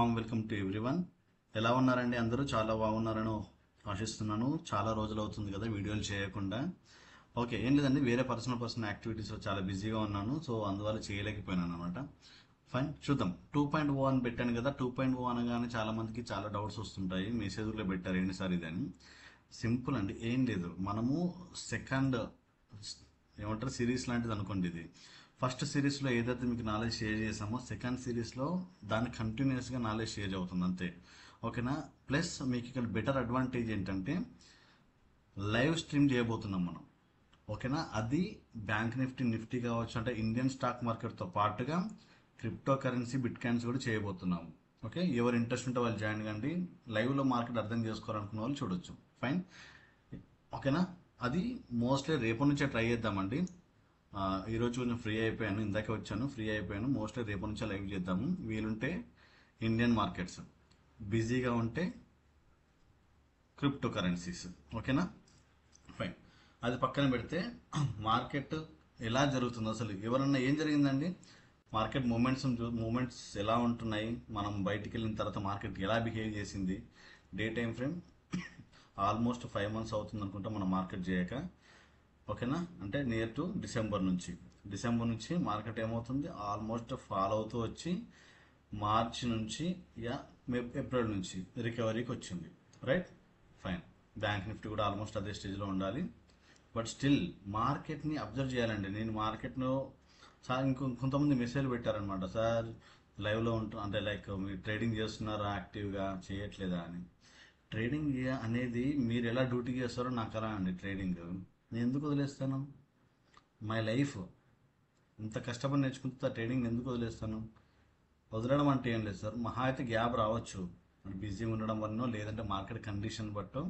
Warm welcome to everyone. ఎలా ఉన్నారండి? అందరూ చాలా బాగున్నారని ఆశిస్తున్నాను. చాలా రోజులు అవుతుంది కదా వీడియోలు చేయకుండా. ఓకే, ఏం లేదండి, వేరే పర్సనల్ యాక్టివిటీస్లో చాలా బిజీగా ఉన్నాను. సో అందువల్ల చేయలేకపోయినాను అనమాట. ఫైన్, చూద్దాం. 2.0 అని పెట్టాను కదా. 2.0 అనగానే చాలా మందికి చాలా డౌట్స్ వస్తుంటాయి. మెసేజ్లో పెట్టారు ఏంటి సార్ ఇదని. సింపుల్ అండి, ఏం లేదు. మనము సెకండ్ ఏమంటారు సిరీస్ లాంటిది అనుకోండి. ఇది ఫస్ట్ సిరీస్లో ఏదైతే మీకు నాలెడ్జ్ షేర్ చేసామో సెకండ్ సిరీస్లో దాని కంటిన్యూస్గా నాలెడ్జ్ షేర్ అవుతుంది అంతే. ఓకేనా? ప్లస్ మీకు ఇక్కడ బెటర్ అడ్వాంటేజ్ ఏంటంటే లైవ్ స్ట్రీమ్ చేయబోతున్నాం మనం. ఓకేనా? అది బ్యాంక్ నిఫ్టీ కావచ్చు, అంటే ఇండియన్ స్టాక్ మార్కెట్తో పాటుగా క్రిప్టో కరెన్సీ బిట్ కాయిన్స్ కూడా చేయబోతున్నాము. ఓకే, ఎవరు ఇంట్రెస్ట్ ఉంటే వాళ్ళు జాయిన్ కండి. లైవ్లో మార్కెట్ అర్థం చేసుకోవాలనుకున్న వాళ్ళు చూడొచ్చు. ఫైన్, ఓకేనా? అది మోస్ట్లీ రేపటి నుంచే ట్రై చేద్దామండి. ఈరోజు కొంచెం ఫ్రీ అయిపోయాను, ఇందాకే వచ్చాను, ఫ్రీ అయిపోయాను. మోస్ట్లీ రేపటి నుంచే లైవ్ చేద్దాము. వీలుంటే ఇండియన్ మార్కెట్స్, బిజీగా ఉంటే క్రిప్టో కరెన్సీస్. ఓకేనా? ఫైన్, అది పక్కన పెడితే మార్కెట్ ఎలా జరుగుతుంది, అసలు ఎవరన్నా ఏం జరిగిందండి, మార్కెట్ మూమెంట్స్ ఎలా ఉంటున్నాయి, మనం బయటికి వెళ్ళిన తర్వాత మార్కెట్ ఎలా బిహేవ్ చేసింది, day time frame almost 5 months అవుతుంది అనుకుంటా మనం మార్కెట్ చేయక. ఓకేనా? అంటే నియర్ టు డిసెంబర్ నుంచి మార్కెట్ ఏమవుతుంది, ఆల్మోస్ట్ ఫాలో అవుతూ వచ్చి మార్చ్ నుంచి ఏప్రిల్ నుంచి రికవరీకి వచ్చింది. రైట్? ఫైన్, బ్యాంక్ నిఫ్టీ కూడా ఆల్మోస్ట్ అదే స్టేజ్లో ఉండాలి. బట్ స్టిల్ మార్కెట్ని అబ్జర్వ్ చేయాలండి. నేను మార్కెట్ను సార్ కొంతమంది మెసేజ్ పెట్టారనమాట, సార్ లైవ్లో అంటే లైక్ మీరు ట్రేడింగ్ చేస్తున్నారా, యాక్టివ్గా చేయట్లేదా అని. ట్రేడింగ్ అనేది మీరు ఎలా డ్యూటీ చేస్తారో నాకు అలా అండి. ట్రేడింగ్ నేను ఎందుకు వదిలేస్తాను? మై లైఫ్ ఇంత కష్టపడి నేర్చుకుంటే ట్రేడింగ్ ఎందుకు వదిలేస్తాను? వదలడం అంటే ఏం లేదు సార్, మహా అయితే గ్యాప్ రావచ్చు, బిజీ ఉండడం వల్ల, లేదంటే మార్కెట్ కండిషన్ బట్టో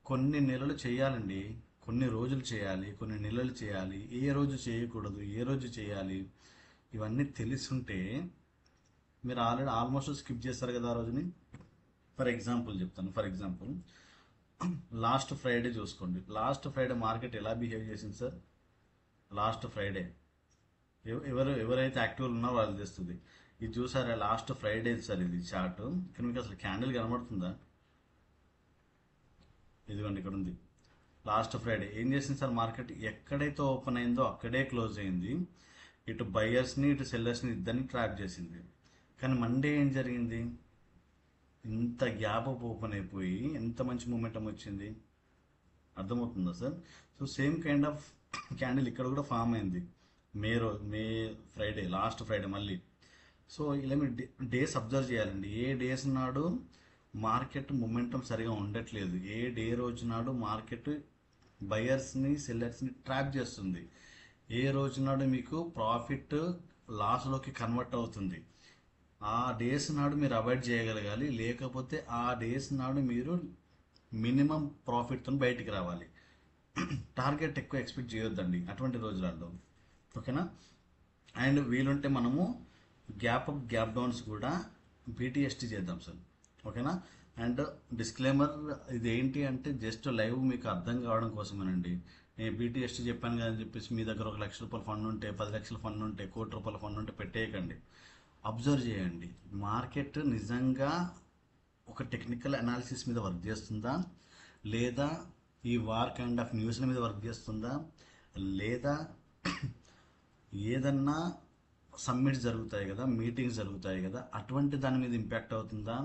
కొన్ని నెలలు చేయాలండి, కొన్ని రోజులు చేయాలి, కొన్ని నెలలు చేయాలి. ఏ రోజు చేయకూడదు, ఏ రోజు చేయాలి, ఇవన్నీ తెలుసుంటే మీరు ఆల్మోస్ట్ స్కిప్ చేస్తారు కదా ఆ రోజుని. ఫర్ ఎగ్జాంపుల్ చెప్తాను. లాస్ట్ ఫ్రైడే చూసుకోండి. లాస్ట్ ఫ్రైడే మార్కెట్ ఎలా బిహేవ్ చేసింది సార్? లాస్ట్ ఫ్రైడే ఎవరైతే యాక్టివ్ ఉన్నారో వాళ్ళు తెస్తుంది. ఇది చూసారా, లాస్ట్ ఫ్రైడే సార్ ఇది చార్ట్. ఇక్కడ మీకు అసలు క్యాండిల్ కనబడుతుందా? ఇదిగోండి, ఇక్కడ ఉంది. లాస్ట్ ఫ్రైడే ఏం చేసింది సార్, మార్కెట్ ఎక్కడైతే ఓపెన్ అయిందో అక్కడే క్లోజ్ అయింది. ఇటు బయర్స్ని ఇటు సెల్లర్స్ని ఇద్దరిని ట్రాప్ చేసింది. కానీ మండే ఏం జరిగింది, ఇంత గ్యాప్ ఓపెన్ అయిపోయి ఎంత మంచి మూమెంటం వచ్చింది, అర్థమవుతుందా sir? So same kind of candle ఇక్కడ కూడా ఫామ్ అయింది మే ఫ్రైడే, లాస్ట్ ఫ్రైడే మళ్ళీ. సో ఇలా మీరు డేస్ అబ్జర్వ్ చేయాలండి. ఏ డేస్ నాడు మార్కెట్ మొమెంటం సరిగా ఉండట్లేదు, ఏ డే రోజు నాడు మార్కెట్ బయర్స్ని సెల్లర్స్ని ట్రాప్ చేస్తుంది, ఏ రోజు నాడు మీకు ప్రాఫిట్ లాస్లోకి కన్వర్ట్ అవుతుంది, ఆ డేస్ నాడు మీరు అవాయిడ్ చేయగలగాలి. లేకపోతే ఆ డేస్ నాడు మీరు మినిమం ప్రాఫిట్తో బయటికి రావాలి. టార్గెట్ ఎక్కువ ఎక్స్పెక్ట్ చేయొద్దండి అటువంటి రోజులలో. ఓకేనా? అండ్ వీలుంటే మనము గ్యాప్ అప్ గ్యాప్ డౌన్స్ కూడా బీటీఎస్టీ చేద్దాం సార్. ఓకేనా? అండ్ డిస్క్లైమర్, ఇది ఏంటి అంటే జస్ట్ లైవ్ మీకు అర్థం కావడం కోసమేనండి. నేను బీటీఎస్టీ చెప్పాను కదా అని చెప్పేసి మీ దగ్గర 1 లక్ష రూపాయల ఫండ్ ఉంటే, 10 లక్షల ఫండ్ ఉంటే, 1 కోటి రూపాయల ఫండ్ ఉంటే పెట్టేయకండి. అబ్జర్వ్ చేయండి, మార్కెట్ నిజంగా ఒక టెక్నికల్ అనాలిసిస్ మీద వర్క్ చేస్తుందా, లేదా ఈ వార్ కైండ్ ఆఫ్ న్యూస్ల మీద వర్క్ చేస్తుందా, లేదా ఏదన్నా సమ్మిట్స్ జరుగుతాయి కదా, మీటింగ్స్ జరుగుతాయి కదా, అటువంటి దాని మీద ఇంపాక్ట్ అవుతుందా,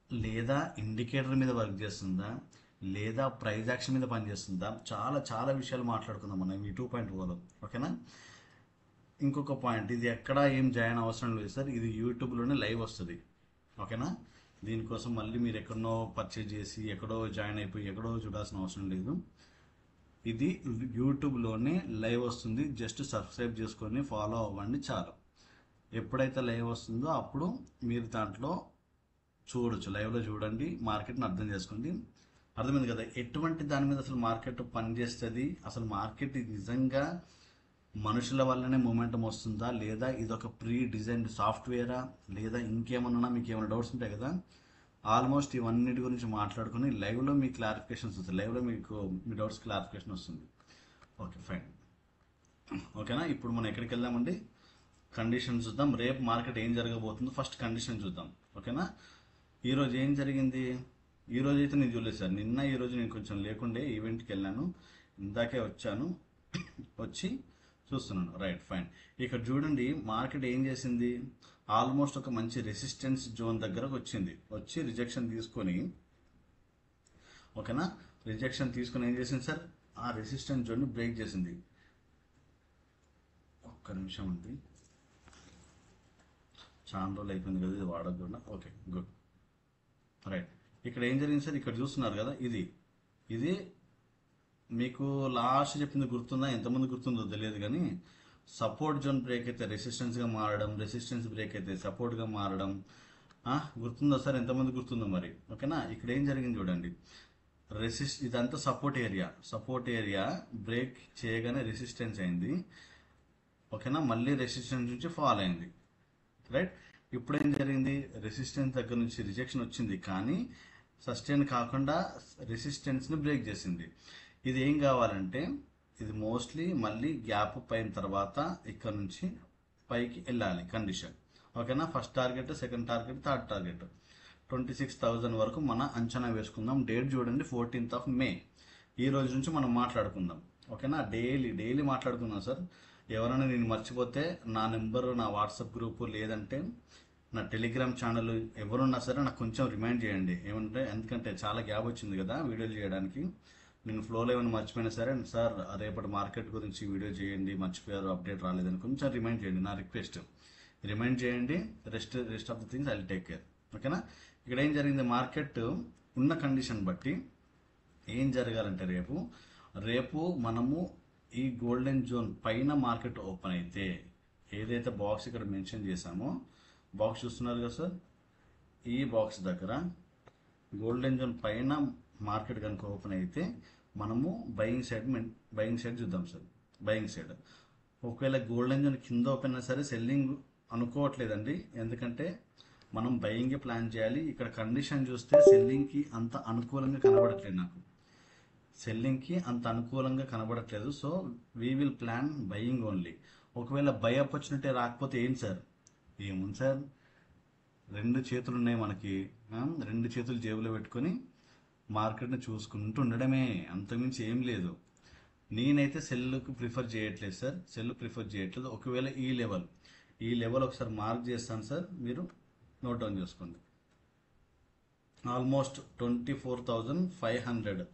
లేదా ఇండికేటర్ మీద వర్క్ చేస్తుందా, లేదా ప్రైజ్ యాక్షన్ మీద పనిచేస్తుందా, చాలా చాలా విషయాలు మాట్లాడుకుందాం మనం ఈ 2.0లో. ఓకేనా? ఇంకొక పాయింట్, ఇది ఎక్కడా ఏం జాయిన్ అవసరం లేదు సార్, ఇది యూట్యూబ్లోనే లైవ్ వస్తుంది. ఓకేనా? దీనికోసం మళ్ళీ మీరు ఎక్కడనో పర్చేజ్ చేసి ఎక్కడో జాయిన్ అయిపోయి ఎక్కడో చూడాల్సిన అవసరం లేదు. ఇది యూట్యూబ్లోనే లైవ్ వస్తుంది. జస్ట్ సబ్స్క్రైబ్ చేసుకొని ఫాలో అవ్వండి చాలు. ఎప్పుడైతే లైవ్ వస్తుందో అప్పుడు మీరు దాంట్లో చూడొచ్చు, లైవ్లో చూడండి, మార్కెట్ని అర్థం చేసుకోండి. అర్థమైంది కదా ఎటువంటి దాని మీద అసలు మార్కెట్ పనిచేస్తుంది, అసలు మార్కెట్ నిజంగా మనుషుల వల్లనే మూమెంటం వస్తుందా, లేదా ఇదొక ప్రీ డిజైన్డ్ సాఫ్ట్వేరా, లేదా ఇంకేమన్నా మీకు ఏమైనా డౌట్స్ ఉంటాయి కదా, ఆల్మోస్ట్ ఇవన్నిటి గురించి మాట్లాడుకుని లైవ్లో మీ క్లారిఫికేషన్స్ వస్తుంది. లైవ్లో మీకు మీ డౌట్స్ క్లారిఫికేషన్ వస్తుంది. Okay, fine. ఓకేనా? ఇప్పుడు మనం ఎక్కడికి వెళ్దామండి, కండిషన్ చూద్దాం, రేపు మార్కెట్ ఏం జరగబోతుందో ఫస్ట్ కండిషన్ చూద్దాం. ఓకేనా, ఈరోజు ఏం జరిగింది? ఈ రోజు అయితే నేను చూడలేదు సార్, నిన్న ఈ రోజు నేను కొంచెం లేకుండే ఈవెంట్కి వెళ్ళాను, ఇందాకే వచ్చాను, వచ్చి చూస్తున్నాను. Right, fine. ఇక్కడ చూడండి మార్కెట్ ఏం చేసింది, ఆల్మోస్ట్ ఒక మంచి రెసిస్టెన్స్ జోన్ దగ్గరకు వచ్చింది, వచ్చి రిజెక్షన్ తీసుకొని, ఓకేనా, రిజెక్షన్ తీసుకొని ఏం చేసింది సార్, ఆ రెసిస్టెన్స్ జోన్ని బ్రేక్ చేసింది. ఒక్క నిమిషం ఉంది, చాలా రోజులు అయిపోయింది కదా ఇది వాడకుండా. Okay, good, right. ఇక్కడ ఏం జరిగింది సార్, ఇక్కడ చూస్తున్నారు కదా, ఇది ఇది మీకు లాస్ట్ చెప్పింది గుర్తుందా, ఎంతమంది గుర్తుందో తెలియదు కానీ, సపోర్ట్ జోన్ బ్రేక్ అయితే రెసిస్టెన్స్గా మారడం, రెసిస్టెన్స్ బ్రేక్ అయితే సపోర్ట్గా మారడం, గుర్తుందా సార్, ఎంతమంది గుర్తుందో మరి. ఓకేనా, ఇక్కడ ఏం జరిగింది చూడండి, ఇదంతా సపోర్ట్ ఏరియా బ్రేక్ చేయగానే రెసిస్టెన్స్ అయింది. ఓకేనా, మళ్ళీ రెసిస్టెన్స్ నుంచి ఫాల్ అయింది. రైట్, ఇప్పుడు ఏం జరిగింది, రెసిస్టెన్స్ దగ్గర నుంచి రిజెక్షన్ వచ్చింది కానీ సస్టైన్ కాకుండా రెసిస్టెన్స్ని బ్రేక్ చేసింది. ఇది ఏం కావాలంటే, ఇది మోస్ట్లీ మళ్ళీ గ్యాప్ పైన తర్వాత ఇక్కడ నుంచి పైకి వెళ్ళాలి కండిషన్. ఓకేనా, first target, second target, third target 26,000 వరకు మన అంచనా వేసుకుందాం. డేట్ చూడండి 14th May. ఈ రోజు నుంచి మనం మాట్లాడుకుందాం. ఓకేనా, డైలీ మాట్లాడుకుందాం సార్. ఎవరైనా నేను మర్చిపోతే నా నెంబర్, నా వాట్సాప్ గ్రూపు, లేదంటే నా టెలిగ్రామ్ ఛానల్ ఎవరున్నా సరే నాకు కొంచెం రిమైండ్ చేయండి. ఏమంటే ఎందుకంటే చాలా గ్యాప్ వచ్చింది కదా వీడియోలు చేయడానికి, నేను ఫ్లోలో ఏమైనా మర్చిపోయినా సరే, సార్ రేపటి మార్కెట్ గురించి వీడియో చేయండి, మర్చిపోయారు, అప్డేట్ రాలేదని కొంచెం రిమైండ్ చేయండి, నా రిక్వెస్ట్. రిమైండ్ చేయండి, rest of the things I will take care. ఓకేనా, ఇక్కడ ఏం జరిగింది, మార్కెట్ ఉన్న కండిషన్ బట్టి ఏం జరగాలంటే, రేపు మనము ఈ గోల్డెన్ జోన్ పైన మార్కెట్ ఓపెన్ అయితే, ఏదైతే బాక్స్ ఇక్కడ మెన్షన్ చేశామో, బాక్స్ చూస్తున్నారు కదా సార్, ఈ బాక్స్ దగ్గర గోల్డెన్ జోన్ పైన మార్కెట్ కనుక ఓపెన్ అయితే మనము బయింగ్ సైడ్ చూద్దాం సార్. బయింగ్ సైడ్ ఒకవేళ గోల్డెన్ జోన్ కింద ఓపెన్ అయినా సరే సెల్లింగ్ అనుకోవట్లేదండి, ఎందుకంటే మనం బయింగే ప్లాన్ చేయాలి. ఇక్కడ కండిషన్ చూస్తే సెల్లింగ్కి అంత అనుకూలంగా కనబడట్లేదు నాకు, so we will plan buying only. ఒకవేళ బై ఆపర్చునిటీ రాకపోతే ఏం సార్, ఏముంది సార్, 2 చేతులు ఉన్నాయి మనకి, 2 చేతులు జేబులో పెట్టుకొని మార్కెట్ని చూసుకుంటూ ఉండడమే, అంతకుమించి ఏం లేదు. నేనైతే సెల్కి ప్రిఫర్ చేయట్లేదు సార్, ఒకవేళ ఈ లెవెల్ ఒకసారి మార్క్ చేస్తాను సార్, మీరు నోట్ డౌన్ చేసుకోండి. ఆల్మోస్ట్ 24,500,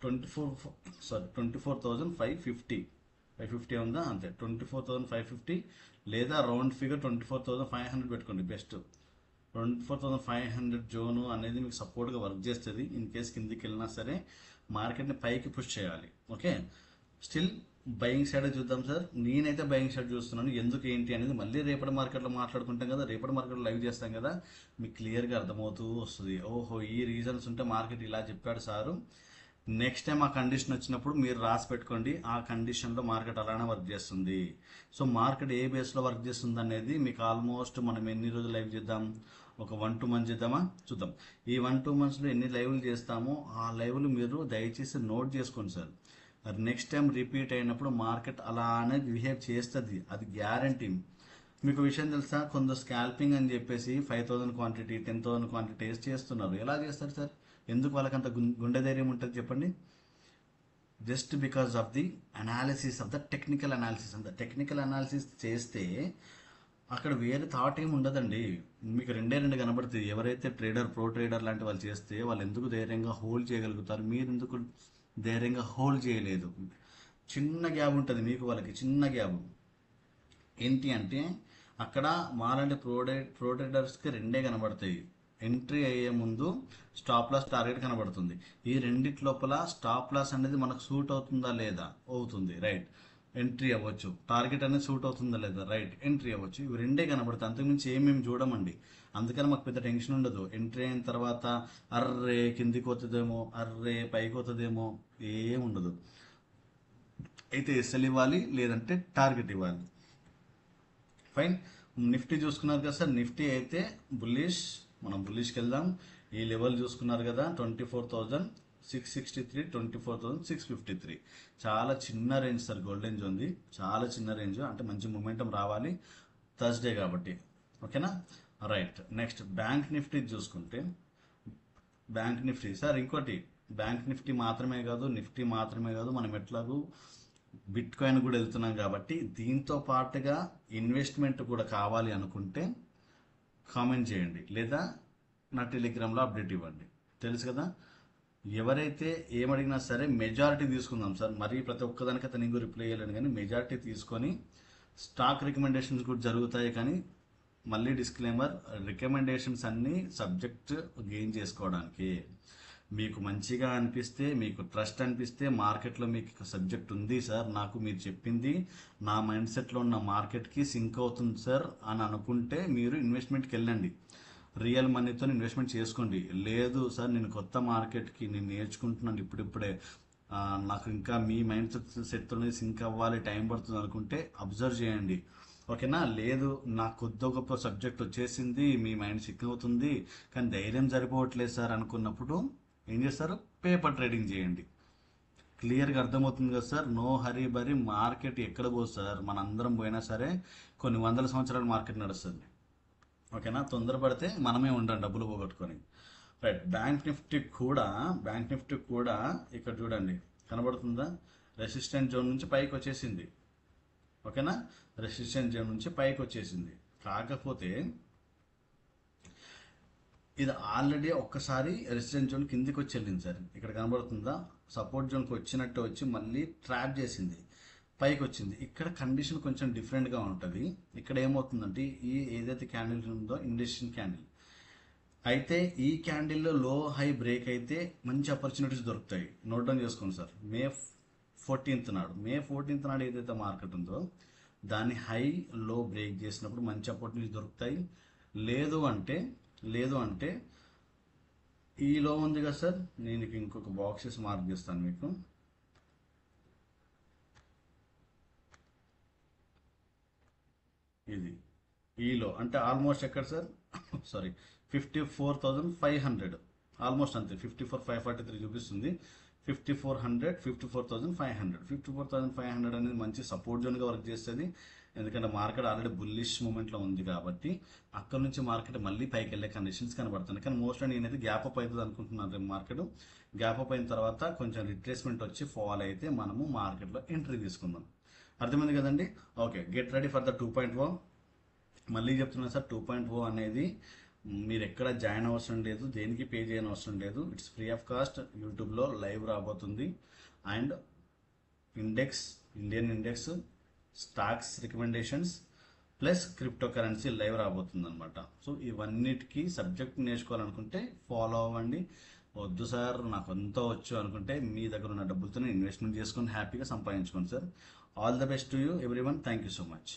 24,550 ఉందా, అంతే, 24,550 లేదా రౌండ్ ఫిగర్ 24,500 పెట్టుకోండి బెస్ట్. 24,500 జోను అనేది మీకు సపోర్ట్గా వర్క్ చేస్తుంది. ఇన్ కేస్ కిందికి వెళ్ళినా సరే మార్కెట్ని పైకి పుష్ చేయాలి. ఓకే, స్టిల్ బయింగ్ సైడ్ చూద్దాం సార్. నేనైతే బయింగ్ సైడ్ చూస్తున్నాను, ఎందుకు ఏంటి అనేది మళ్ళీ రేపటి మార్కెట్లో మాట్లాడుకుంటాం కదా, రేపటి మార్కెట్లో లైవ్ చేస్తాం కదా, మీకు క్లియర్గా అర్థమవుతూ వస్తుంది. ఓహో, ఈ రీజన్స్ ఉంటే మార్కెట్ ఇలా చెప్పాడు సారు, నెక్స్ట్ టైం ఆ కండిషన్ వచ్చినప్పుడు మీరు రాసి పెట్టుకోండి, ఆ కండిషన్లో మార్కెట్ అలానే వర్క్ చేస్తుంది. సో మార్కెట్ ఏ బేస్లో వర్క్ చేస్తుంది అనేది మీకు ఆల్మోస్ట్ మనం ఎన్ని రోజులు లైవ్ చేద్దాం, ఒక 1-2 months చేద్దామా, చూద్దాం. ఈ 1-2 monthsలో ఎన్ని లైవ్లు చేస్తామో ఆ లైవ్లు మీరు దయచేసి నోట్ చేసుకోండి సార్. నెక్స్ట్ టైం రిపీట్ అయినప్పుడు మార్కెట్ అలానే బిహేవ్ చేస్తుంది, అది గ్యారంటీ. మీకు విషయం తెలుసా, కొందరు స్కాల్పింగ్ అని చెప్పేసి 5,000 క్వాంటిటీ 10,000 క్వాంటిటీ టేస్ట్ చేస్తున్నారు. ఎలా చేస్తారు సార్, ఎందుకు వాళ్ళకంత గుండె ధైర్యం ఉంటుంది చెప్పండి? Just because of the analysis of the technical analysis. అంత టెక్నికల్ అనాలిసిస్ చేస్తే అక్కడ వేరే థాట్ ఏమి ఉండదండి, మీకు 2 కనబడుతుంది. ఎవరైతే ప్రో ట్రేడర్ లాంటి వాళ్ళు చేస్తే వాళ్ళు ఎందుకు ధైర్యంగా హోల్డ్ చేయగలుగుతారు, మీరు ఎందుకు ధైర్యంగా హోల్డ్ చేయలేదు? చిన్న గ్యాప్ ఉంటుంది మీకు, వాళ్ళకి చిన్న గ్యాప్. ఏంటి అంటే అక్కడ మాలాంటి ప్రో ట్రేడర్స్కి 2 కనబడతాయి. ఎంట్రీ అయ్యే ముందు స్టాప్ లాస్ టార్గెట్ కనబడుతుంది. ఈ రెండిటి లోపల స్టాప్ లాస్ అనేది మనకు సూట్ అవుతుందా లేదా, అవుతుంది, రైట్, ఎంట్రీ అవ్వచ్చు. టార్గెట్ అనేది సూట్ అవుతుందా లేదా, రైట్, ఎంట్రీ అవ్వచ్చు. ఇవి 2 కనబడతాయి, అంతకుమించి ఏమేమి చూడమండి. అందుకని మాకు పెద్ద టెన్షన్ ఉండదు. ఎంట్రీ అయిన తర్వాత అర్రే కిందికి పోతుందేమో, అర్రే పైకి పోతుందేమో, ఏం ఉండదు. అయితే ఎస్ఎల్ ఇవ్వాలి, లేదంటే టార్గెట్ ఇవ్వాలి. ఫైన్. నిఫ్టీ చూసుకున్నారు కదా సార్, నిఫ్టీ అయితే బుల్లిష్, మనం బుల్లిష్కి వెళ్దాం. ఈ లెవెల్ చూసుకున్నారు కదా, 24,663, 24,653. చాలా చిన్న రేంజ్ సార్, గోల్డెన్ జోన్ది చాలా చిన్న రేంజ్, అంటే మంచి మూమెంటం రావాలి. థర్స్డే కాబట్టి. ఓకేనా, రైట్. నెక్స్ట్ బ్యాంక్ నిఫ్టీ చూసుకుంటే, బ్యాంక్ నిఫ్టీ సార్ ఇంకోటి, బ్యాంక్ నిఫ్టీ మాత్రమే కాదు, నిఫ్టీ మాత్రమే కాదు, మనం ఎట్లాగూ బిట్ కాయిన్ కూడా వెళ్తున్నాం కాబట్టి దీంతో పాటుగా ఇన్వెస్ట్మెంట్ కూడా కావాలి అనుకుంటే కామెంట్ చేయండి, లేదా నా టెలిగ్రామ్లో అప్డేట్ ఇవ్వండి. తెలుసు కదా, ఎవరైతే ఏమడిగినా సరే మెజారిటీ తీసుకుందాం సార్. మరీ ప్రతి ఒక్కదానికైతే నేను రిప్లై చేయలేను, కానీ మెజారిటీ తీసుకొని స్టాక్ రికమెండేషన్స్ కూడా జరుగుతాయి. కానీ మళ్ళీ డిస్క్లైమర్, రికమెండేషన్స్ అన్నీ సబ్జెక్ట్ గెయిన్ చేసుకోవడానికి. మీకు మంచిగా అనిపిస్తే, మీకు ట్రస్ట్ అనిపిస్తే, మార్కెట్లో మీకు సబ్జెక్ట్ ఉంది సార్, నాకు మీరు చెప్పింది నా మైండ్ సెట్లో ఉన్న మార్కెట్కి సింక్ అవుతుంది సార్ అని అనుకుంటే మీరు ఇన్వెస్ట్మెంట్కి వెళ్ళండి, రియల్ మనీతో ఇన్వెస్ట్మెంట్ చేసుకోండి. లేదు సార్ నేను కొత్త మార్కెట్కి నేను నేర్చుకుంటున్నాను ఇప్పుడిప్పుడే, నాకు ఇంకా మీ మైండ్ సెట్తో సింక్ అవ్వాలి, టైం పడుతుంది అనుకుంటే అబ్జర్వ్ చేయండి. ఓకేనా, లేదు నాకు కొద్ది గొప్ప సబ్జెక్ట్ వచ్చేసింది, మీ మైండ్ సిక్ అవుతుంది కానీ ధైర్యం సరిపోవట్లేదు సార్ అనుకున్నప్పుడు ఏం చేస్తారు, పేపర్ ట్రేడింగ్ చేయండి. క్లియర్గా అర్థమవుతుంది కదా sir. No hurry burry, market ఎక్కడ పోదు సార్, మనందరం పోయినా సరే కొన్ని వందల సంవత్సరాల మార్కెట్ నడుస్తుంది. ఓకేనా, తొందరపడితే మనమే ఉంటాం డబ్బులు పోగొట్టుకొని. రైట్, బ్యాంక్ నిఫ్టీ కూడా ఇక్కడ చూడండి కనబడుతుందా, రెసిస్టెంట్ జోన్ నుంచి పైకి వచ్చేసింది. ఓకేనా, రెసిస్టెంట్ జోన్ నుంచి పైకి వచ్చేసింది. కాకపోతే ఇది ఆల్రెడీ ఒక్కసారి రెసిస్టెంట్ జోన్ కిందికి వచ్చి వెళ్ళింది సార్. ఇక్కడ కనబడుతుందా, సపోర్ట్ జోన్కి వచ్చినట్టు వచ్చి మళ్ళీ ట్రాప్ చేసింది, పైకి వచ్చింది. ఇక్కడ కండిషన్ కొంచెం డిఫరెంట్గా ఉంటుంది. ఇక్కడ ఏమవుతుందంటే ఈ ఏదైతే క్యాండిల్ ఉందో ఇండస్ట్రియల్ క్యాండిల్ అయితే, ఈ క్యాండిల్లో లో హై బ్రేక్ అయితే మంచి ఆపర్చునిటీస్ దొరుకుతాయి. నోట్ డౌన్ చేసుకోండి సార్. మే 14th నాడు ఏదైతే మార్కెట్ ఉందో దాన్ని హై లో బ్రేక్ చేసినప్పుడు మంచి ఆపర్చునిటీస్ దొరుకుతాయి. లేదు అంటే ఈ లో ఉంది కదా సార్, నేను ఇంకొక బాక్సెస్ మార్క్ చేస్తాను మీకు. ఇది ఈలో అంటే ఆల్మోస్ట్ ఎక్కడ సార్, సారీ 54,500, ఆల్మోస్ట్ అంతే. 54,543 చూపిస్తుంది. 54,500 అనేది మంచి సపోర్ట్ జోన్గా వర్క్ చేస్తుంది. ఎందుకంటే మార్కెట్ ఆల్రెడీ బుల్లిష్ మూమెంట్లో ఉంది కాబట్టి అక్కడ నుంచి మార్కెట్ మళ్ళీ పైకి వెళ్ళే కండిషన్స్ కనబడుతుంది. కానీ మోస్ట్లీ నేనైతే గ్యాప్ అప్ అవుతుంది అనుకుంటున్నాను. రేపు మార్కెట్ గ్యాప్ అప్ అయిన తర్వాత కొంచెం రిట్రేస్మెంట్ వచ్చి ఫాల్ అయితే మనము మార్కెట్లో ఎంట్రీ తీసుకుందాం. అర్థమైంది కదండి. Okay, get ready for the 2.0. మళ్ళీ చెప్తున్నాను సార్, 2.0 అనేది మీరు ఎక్కడ జాయిన్ అవసరం లేదు, దేనికి పే చేయని అవసరం లేదు. It's free of cost. యూట్యూబ్లో లైవ్ రాబోతుంది. And Indian index, stocks recommendations plus crypto currency live రాబోతుంది అనమాట. సో ఇవన్నిటికీ సబ్జెక్ట్ నేర్చుకోవాలనుకుంటే ఫాలో అవ్వండి. వద్దు సార్ నాకు అంతా వచ్చు అనుకుంటే మీ దగ్గర ఉన్న డబ్బులతో ఇన్వెస్ట్మెంట్ చేసుకొని హ్యాపీగా సంపాదించుకోండి sir. All the best to you everyone. Thank you so much.